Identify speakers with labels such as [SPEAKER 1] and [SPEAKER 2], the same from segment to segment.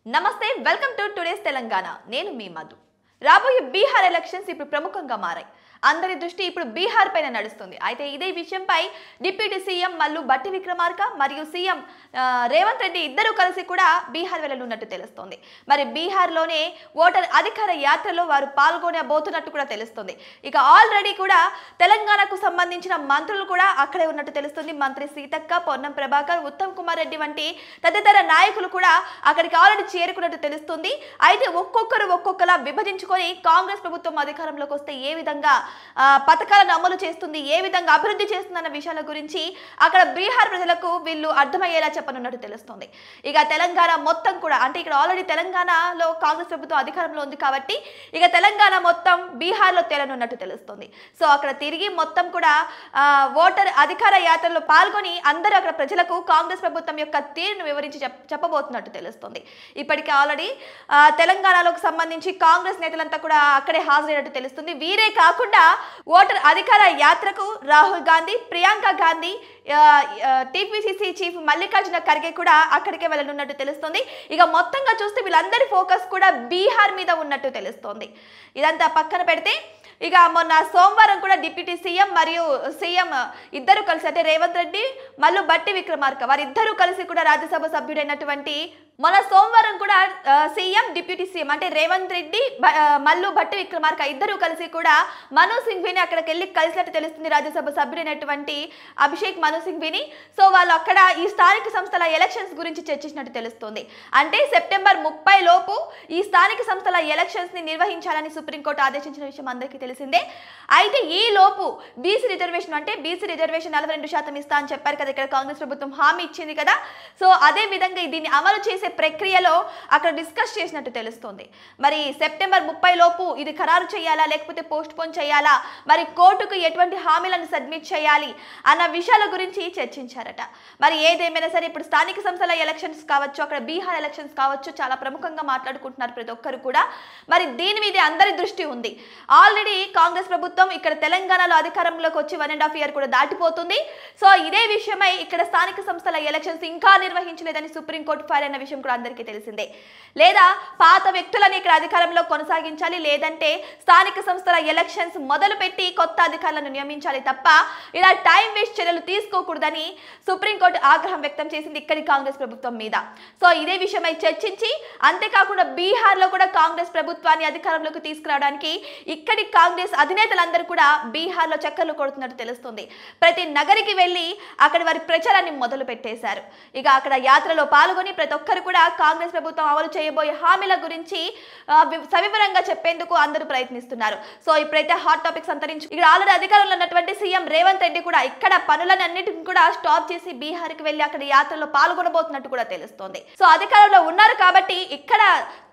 [SPEAKER 1] నమస్తే welcome to today's Telangana నేను మీ మధు రాబోయే బీహార్ ఎలక్షన్స్ ఇప్పుడు ప్రముఖంగా మారాయి అందరి దృష్టి ఇప్పుడు బీహార్ పైన నడుస్తుంది అయితే ఇదే విషయంపై డిప్యూటీ సీఎం మల్లు భట్టి విక్రమార్క మరియు సీఎం రేవంత్ రెడ్డి ఇద్దరు కలిసి కూడా బీహార్ వెళ్ళనున్నట్టు తెలుస్తుంది మరి బీహార్లోనే ఓటర్ అధికార యాత్రలో వారు పాల్గొనబోతున్నట్టు కూడా తెలుస్తుంది ఇక ఆల్రెడీ కూడా తెలంగాణకు సంబంధించిన మంత్రులు కూడా అక్కడే ఉన్నట్టు తెలుస్తుంది మంత్రి సీతక్క పొన్నం ప్రభాకర్ ఉత్తమ్ కుమార్ రెడ్డి వంటి తదితర నాయకులు కూడా అక్కడికి ఆల్రెడీ చేరుకున్నట్టు తెలుస్తుంది అయితే ఒక్కొక్కలా విభజించుకొని కాంగ్రెస్ ప్రభుత్వం అధికారంలోకి వస్తే ఏ విధంగా పథకాలను అమలు చేస్తుంది ఏ విధంగా అభివృద్ధి చేస్తుందన్న విషయాల గురించి అక్కడ బీహార్ ప్రజలకు వీళ్ళు అర్థమయ్యేలా చెప్పనున్నట్టు తెలుస్తుంది ఇక తెలంగాణ మొత్తం కూడా అంటే ఇక్కడ ఆల్రెడీ తెలంగాణలో కాంగ్రెస్ ప్రభుత్వం అధికారంలో ఉంది కాబట్టి ఇక తెలంగాణ మొత్తం బీహార్లో తేలనున్నట్టు తెలుస్తుంది సో అక్కడ తిరిగి మొత్తం కూడా ఓటర్ అధికార యాత్రలో పాల్గొని అందరూ అక్కడ ప్రజలకు కాంగ్రెస్ ప్రభుత్వం యొక్క తీరును వివరించి చెప్పబోతున్నట్టు తెలుస్తుంది ఇప్పటికే ఆల్రెడీ తెలంగాణలోకి సంబంధించి కాంగ్రెస్ నేతలంతా కూడా అక్కడే హాజరైనట్టు తెలుస్తుంది వీరే కాకుండా ఓటర్ అధికార యాత్రకు రాహుల్ గాంధీ ప్రియాంక గాంధీ టీపీసీసీ చీఫ్ మల్లికార్జున ఖర్గే కూడా అక్కడికే వెళ్ళనున్నట్టు తెలుస్తుంది ఇక మొత్తంగా చూస్తే వీళ్ళందరి ఫోకస్ కూడా బీహార్ మీద ఉన్నట్టు తెలుస్తుంది ఇదంతా పక్కన పెడితే ఇక మొన్న సోమవారం కూడా డిప్యూటీ సీఎం మరియు సీఎం ఇద్దరు కలిసి అంటే రేవంత్ రెడ్డి మల్లు భట్టి విక్రమార్క వారిద్దరూ కలిసి కూడా రాజ్యసభ సభ్యుడైనటువంటి మన సోమవారం కూడా సీఎం డిప్యూటీ సీఎం అంటే రేవంత్ రెడ్డి మల్లు భట్టి విక్రమార్క ఇద్దరు కలిసి కూడా మను సింఘ్వీని అక్కడికి వెళ్ళి కలిసినట్టు తెలుస్తుంది రాజ్యసభ సభ్యుడైనటువంటి అభిషేక్ మను సింఘ్వీని సో వాళ్ళు అక్కడ ఈ స్థానిక సంస్థల ఎలక్షన్స్ గురించి చర్చించినట్టు తెలుస్తుంది అంటే సెప్టెంబర్ 30 లోపు ఈ స్థానిక సంస్థల ఎలక్షన్స్ ని నిర్వహించాలని సుప్రీంకోర్టు ఆదేశించిన విషయం అందరికీ తెలిసిందే అయితే ఈ లోపు బీసీ రిజర్వేషన్ అంటే బీసీ రిజర్వేషన్ 42% ఇస్తా అని చెప్పారు కదా ఇక్కడ కాంగ్రెస్ ప్రభుత్వం హామీ ఇచ్చింది కదా సో అదే విధంగా దీన్ని అమలు చేసే ప్రక్రియలో అక్కడ డిస్కస్ చేసినట్టు తెలుస్తుంది మరి సెప్టెంబర్ 30 లోపు ఇది ఖరారు చేయాలా లేకపోతే పోస్ట్ పోన్ చేయాలా మరి కోర్టుకు ఎటువంటి హామీలను సబ్మిట్ చేయాలి అన్న విషయాల గురించి చర్చించారట మరి ఏదేమైనా సరే ఇప్పుడు స్థానిక సంస్థల ఎలక్షన్స్ కావచ్చు అక్కడ బీహార్ ఎలక్షన్స్ కావచ్చు చాలా ప్రముఖంగా మాట్లాడుకుంటున్నారు ప్రతి ఒక్కరు కూడా మరి దీని మీద అందరి దృష్టి ఉంది ఆల్రెడీ కాంగ్రెస్ ప్రభుత్వం ఇక్కడ తెలంగాణలో అధికారంలోకి వచ్చి 1.5 year కూడా దాటిపోతుంది సో ఇదే విషయమై ఇక్కడ స్థానిక సంస్థల ఎలక్షన్స్ ఇంకా నిర్వహించలేదని సుప్రీంకోర్టు ఫైల్ అయిన విషయం కూడా అందరికీ తెలిసిందే లేదా పాత వ్యక్తులని ఇక్కడ అధికారంలో కొనసాగించాలి లేదంటే స్థానిక సంస్థల ఎలక్షన్స్ మొదలుపెట్టి కొత్త అధికారులను నియమించాలి తప్ప ఇలా టైం వేస్ట్ చర్యలు తీసుకోకూడదని సుప్రీంకోర్టు ఆగ్రహం వ్యక్తం చేసింది ఇక్కడి కాంగ్రెస్ ప్రభుత్వం మీద సో ఇదే విషయమై చర్చించి అంతేకాకుండా బీహార్లో కూడా కాంగ్రెస్ ప్రభుత్వాన్ని అధికారంలోకి తీసుకురావడానికి ఇక్కడి కాంగ్రెస్ అధినేతలందరూ కూడా బీహార్లో చక్కర్లు కొడుతున్నట్టు తెలుస్తుంది ప్రతి నగరికి వెళ్ళి అక్కడ వారి ప్రచారాన్ని మొదలు పెట్టేశారు ఇక అక్కడ యాత్రలో పాల్గొని ప్రతి ఒక్కరు కూడా కాంగ్రెస్ ప్రభుత్వం అమలు చేయబోయే హామీల గురించి సవివరంగా చెప్పేందుకు అందరూ ప్రయత్నిస్తున్నారు సో ఇప్పుడైతే హాట్ టాపిక్స్ అంతరించి ఇక్కడ ఆల్రెడీ అధికారంలో ఉన్నటువంటి సీఎం రేవంత్ రెడ్డి కూడా ఇక్కడ పనులన్నింటిని కూడా స్టాప్ చేసి బీహార్కి వెళ్ళి అక్కడ యాత్రలో పాల్గొనబోతున్నట్టు కూడా తెలుస్తోంది సో అధికారంలో ఉన్నారు కాబట్టి ఇక్కడ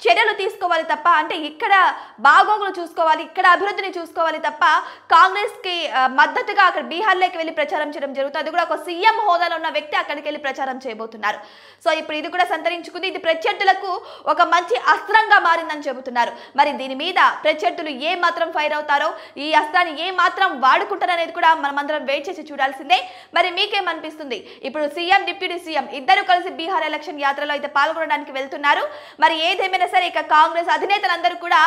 [SPEAKER 1] చర్యలు తీసుకోవాలి తప్ప అంటే ఇక్కడ బాగోగులు చూసుకోవాలి ఇక్కడ అభివృద్ధిని చూసుకోవాలి తప్ప కాంగ్రెస్ కి మద్దతుగా అక్కడ బీహార్లోకి వెళ్ళి ప్రచారం చేయడం జరుగుతుంది అది కూడా ఒక సీఎం హోదాలో ఉన్న వ్యక్తి అక్కడికి వెళ్ళి ప్రచారం చేయబోతున్నారు సో ఇప్పుడు ఇది కూడా సంతరించుకుంది ఇది ప్రత్యర్థులకు ఒక మంచి అస్త్రంగా మారిందని చెబుతున్నారు మరి దీని మీద ప్రత్యర్థులు ఏ మాత్రం ఫైర్ అవుతారో ఈ అస్త్రాన్ని ఏ మాత్రం వాడుకుంటారు అనేది కూడా మనమందరం వెయిట్ చేసి చూడాల్సిందే మరి మీకేమనిపిస్తుంది ఇప్పుడు సీఎం డిప్యూటీ సీఎం ఇద్దరు కలిసి బీహార్ ఎలక్షన్ యాత్రలో అయితే పాల్గొనడానికి వెళ్తున్నారు మరి ఏదేమైనా సరే ఇక కాంగ్రెస్ అధినేతలందరూ కూడా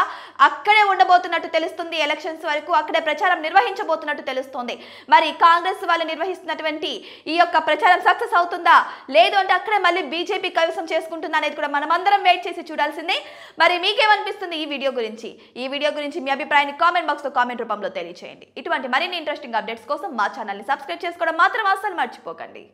[SPEAKER 1] అక్కడే ఉండబోతున్నట్టు తెలుస్తుంది ఎలక్షన్స్ వరకు అక్కడే ప్రచారం నిర్వహించబోతున్నట్టు తెలుస్తుంది మరి కాంగ్రెస్ వాళ్ళు నిర్వహిస్తున్నటువంటి ఈ యొక్క ప్రచారం సక్సెస్ అవుతుందా లేదు అంటే అక్కడే మళ్ళీ బీజేపీ కైవసం చేసుకుంటుందా అనేది కూడా మనమందరం వెయిట్ చేసి చూడాల్సిందే మరి మీకేమనిపిస్తుంది ఈ వీడియో గురించి మీ అభిప్రాయాన్ని కామెంట్ బాక్స్ లో కామెంట్ రూపంలో తెలియజేయండి ఇటువంటి మరిన్ని ఇంట్రెస్టింగ్ అప్డేట్స్ కోసం మా ఛానల్ ని సబ్స్క్రైబ్ చేసుకోవడం మాత్రం అస్సలు మర్చిపోకండి